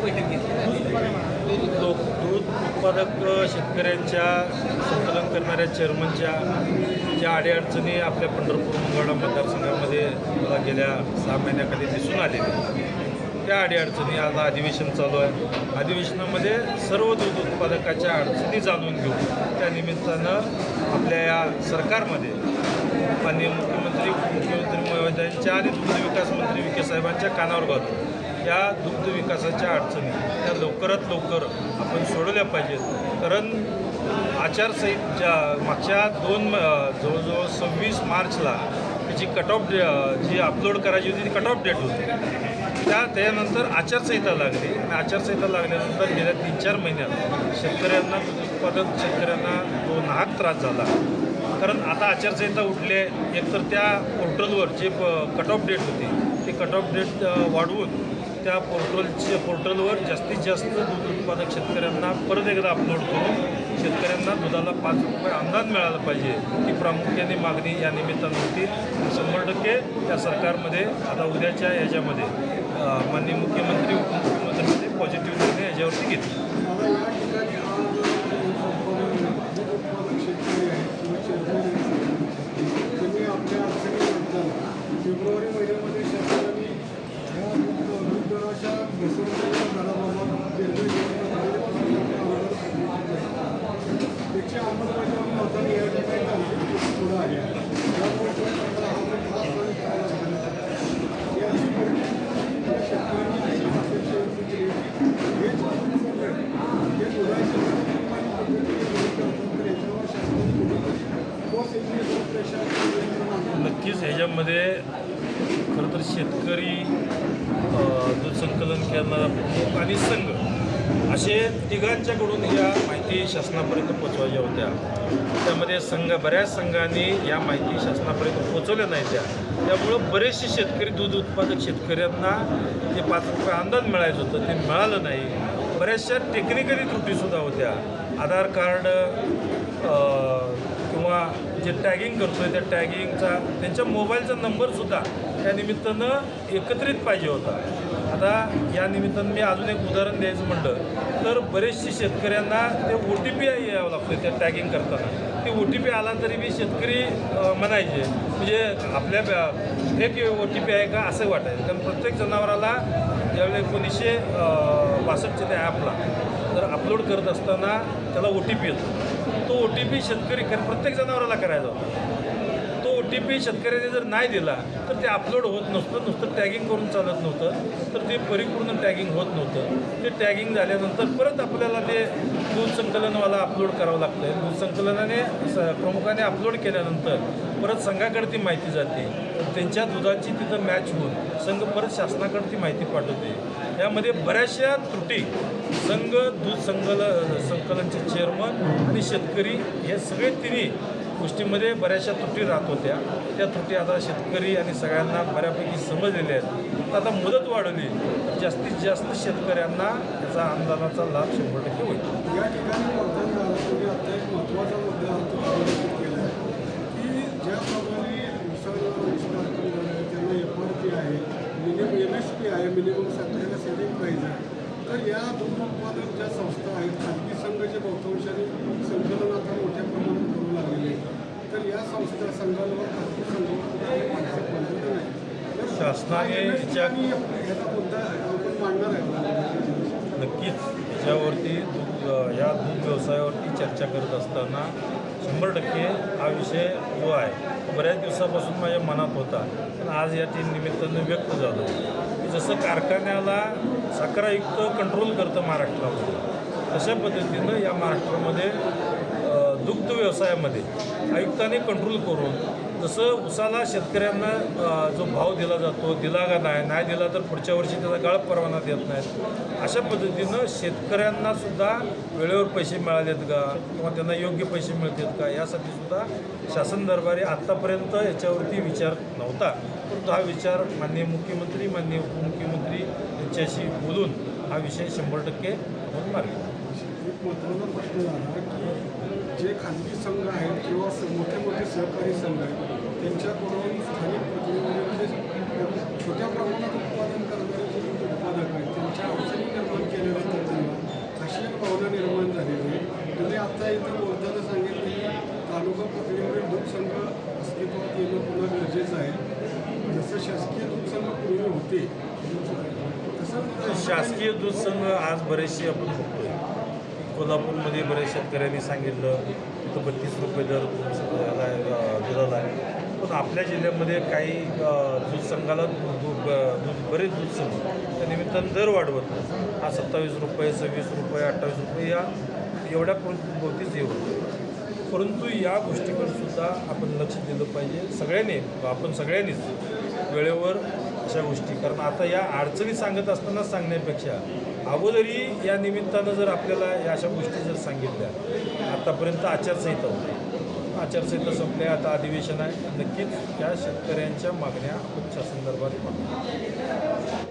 बैठक घेतली. दूध उत्पादक शेतकऱ्यांच्या संकलन करणाऱ्या चेअरमनच्या ज्या अडीअडचणी आपल्या पंढरपूर मंगळवेढा मतदारसंघामध्ये मला गेल्या 6 महिन्याखाली दिसून आलेल्या त्या अडीअडचणी आज अधिवेशन चालू आहे. अधिवेशनामध्ये सर्व दूध उत्पादकाच्या अडचणी जाणून घेऊन त्या निमित्तानं आपल्या या सरकारमध्ये माननीय मुख्यमंत्री उपमुख्यमंत्री महोदयांच्या आणि दुग्ध विकास मंत्री विखे साहेबांच्या कानावर घालून या दुग्ध विकासाच्या अडचणी त्या लवकरात लवकर आपण सोडवल्या पाहिजेत. कारण आचारसंहिता मागच्या जवळजवळ 26 मार्चला त्याची कट ऑफ जी अपलोड करायची होती ती कट ऑफ डेट होती. त्यानंतर आचारसंहिता लागली आणि आचारसंहिता लागल्यानंतर गेल्या 3-4 महिन्यात शेतकऱ्यांना दूध उत्पादक शेतकऱ्यांना जो नाहक त्रास झाला. कारण आता आचारसंहिता उठले एकतर त्या पोर्टलवर जे कट ऑफ डेट होती ती कट ऑफ डेट वाढवून त्या पोर्टलवर जास्तीत जास्त दूध उत्पादक शेतकऱ्यांना परत एकदा अपलोड करून शेतकऱ्यांना दुधाला 5 रुपये अनुदान मिळालं पाहिजे ही प्रामुख्याने मागणी या निमित्तानं होती. 100% या सरकारमध्ये आता उद्याच्या याच्यामध्ये माननीय मुख्यमंत्री उपमुख्यमंत्र्यांनी पॉझिटिव्ह निर्णय याच्यावरती घेतले. फेब्रुवारी महिन्यामध्ये शेतकऱ्यांनी ह्या दूध दराच्या घसरलेल्या दराबाबत त्याची अंमलबजावणी होताना या ठिकाणी पुढं आहे. नक्कीच ह्याच्यामध्ये खरं तर शेतकरी दूध संकलन करणारा आणि संघ असे तिघांच्याकडून या माहिती शासनापर्यंत पोचवायच्या होत्या. त्यामध्ये बऱ्याच संघांनी या माहिती शासनापर्यंत पोचवल्या नाही त्यामुळं बरेचसे शेतकरी दूध उत्पादक शेतकऱ्यांना जे 5 रुपये अनुदान मिळायचं होतं ते मिळालं नाही. बऱ्याचशा टेक्निकली त्रुटीसुद्धा होत्या. आधार कार्ड किंवा जे टॅगिंग करतो आहे त्या टॅगिंगचा त्यांच्या मोबाईलचा नंबरसुद्धा त्या निमित्तानं एकत्रित पाहिजे होता. आता या निमित्तानं मी अजून एक उदाहरण द्यायचं म्हटलं तर बरेचसे शेतकऱ्यांना ते OTP यावं लागतं त्या टॅगिंग करताना. ते OTP आला तरी बी शेतकरी म्हणायचे म्हणजे आपल्या एक OTP आहे का असं वाटायचं. कारण प्रत्येक जनावराला ज्यावेळेला 1962च्या त्या ॲपला जर अपलोड करत असताना त्याला OTP येतो. तो OTP शेतकरी प्रत्येक जनावराला करायचा होता. तो OTP शेतकऱ्याने जर नाही दिला तर ते अपलोड होत नसतं. नुसतं टॅगिंग करून चालत नव्हतं तर ते परिपूर्ण टॅगिंग होत नव्हतं. ते टॅगिंग झाल्यानंतर परत आपल्याला ते दूध संकलनवाला अपलोड करावं लागतं. दूध संकलनाने प्रमुखाने अपलोड केल्यानंतर परत संघाकडे ती माहिती जाते. त्यांच्या दुधाची तिथं मॅच होऊन संघ परत शासनाकडे ती माहिती पाठवते. यामध्ये बऱ्याचशा त्रुटी संघ दूध संकलनचे चेअरमन आणि शेतकरी हे सगळे तिन्ही गोष्टीमध्ये बऱ्याचशा त्रुटी राहत होत्या. त्या त्रुटी आता शेतकरी आणि सगळ्यांना बऱ्यापैकी समजलेल्या आहेत. आता मुदत वाढवली तर जास्तीत जास्त शेतकऱ्यांना याचा अनुदानाचा लाभ 100% होईल. या ठिकाणी तुम्ही आता एक महत्त्वाचा मुद्दा केला की ज्याप्रमाणे त्यांना FRP आहे, MSP आहे, मिनिमम सॅटरीला सेलिंग प्राईज आहे. तर या दूध उत्पादक ज्या संस्था आहेत खाजगी संघाच्या बहुतांशाने संकलन आता मोठ्या प्रमाणात करू लागलेले आहेत. तर या संस्था संघांवर खाजगी संघावर मानसिक बंधन नाही. शासनाने याचा मुद्दा आपण मांडणार आहे. नक्कीच याच्यावरती या दूध व्यवसायावरती चर्चा करत असताना 100% हा विषय जो आहे बऱ्याच दिवसापासून माझ्या मनात होता. पण आज या निमित्तानं व्यक्त झालं की जसं कारखान्याला साखर आयुक्त कंट्रोल करतं महाराष्ट्रामध्ये तशा पद्धतीनं या महाराष्ट्रामध्ये दुग्ध व्यवसायामध्ये आयुक्ताने कंट्रोल करून जसं उसाला शेतकऱ्यांना जो भाव दिला जातो दिला का नाही दिला तर पुढच्या वर्षी त्याचा गाळप परवाना देत नाहीत. अशा पद्धतीनं शेतकऱ्यांनासुद्धा वेळेवर पैसे मिळालेत का किंवा त्यांना योग्य पैसे मिळतात का यासाठी सुद्धा शासन दरबारी आत्तापर्यंत याच्यावरती विचार नव्हता. परंतु हा विचार माननीय मुख्यमंत्री माननीय उपमुख्यमंत्री यांच्याशी बोलून हा विषय 100% आपण मार्गी. एक महत्त्वाचा प्रश्न झाला की जे खाजगी संघ आहेत किंवा मोठे मोठे सहकारी संघ आहेत त्यांच्याकडून स्थानिक प्रतिनिधी छोट्या प्रमाणात उत्पादन करणारे जे उत्पादक आहेत त्यांच्या अडचणी निर्माण केल्या आता इथं बोलताना सांगितलं की तालुका पातळीवरील दूध संघ अस्तित्वात येणं पुन्हा गरजेचं आहे. जसं शासकीय दूध संघ पूर्वी होते तसंच शासकीय दूध संघ आज बरेचसे आपण बघतोय. कोल्हापूरमध्ये बऱ्याच शेतकऱ्यांनी सांगितलं तिथं 32 रुपये दर दुधाला आहे. पण आपल्या जिल्ह्यामध्ये काही दूध संघाला बरेच दूध संघ त्या निमित्तानं दर वाढवत नाही. हा 27 रुपये 26 रुपये 28 रुपये या एवढ्या भोवतीच हे होतं. परंतु या गोष्टीकडे सुद्धा आपण लक्ष दिलं पाहिजे सगळ्यांनी. आपण सगळ्यांनीच वेळेवर अशा गोष्टी, कारण आता या अडचणी सांगत असताना सांगण्यापेक्षा अगोदरी या निमित्तानं जर आपल्याला या अशा गोष्टी जर सांगितल्या. आतापर्यंत आचारसंहिता होती, आचारसंहिता संपल्या, आता अधिवेशन आहे. नक्कीच या शेतकऱ्यांच्या मागण्या आपण त्या संदर्भात मागू.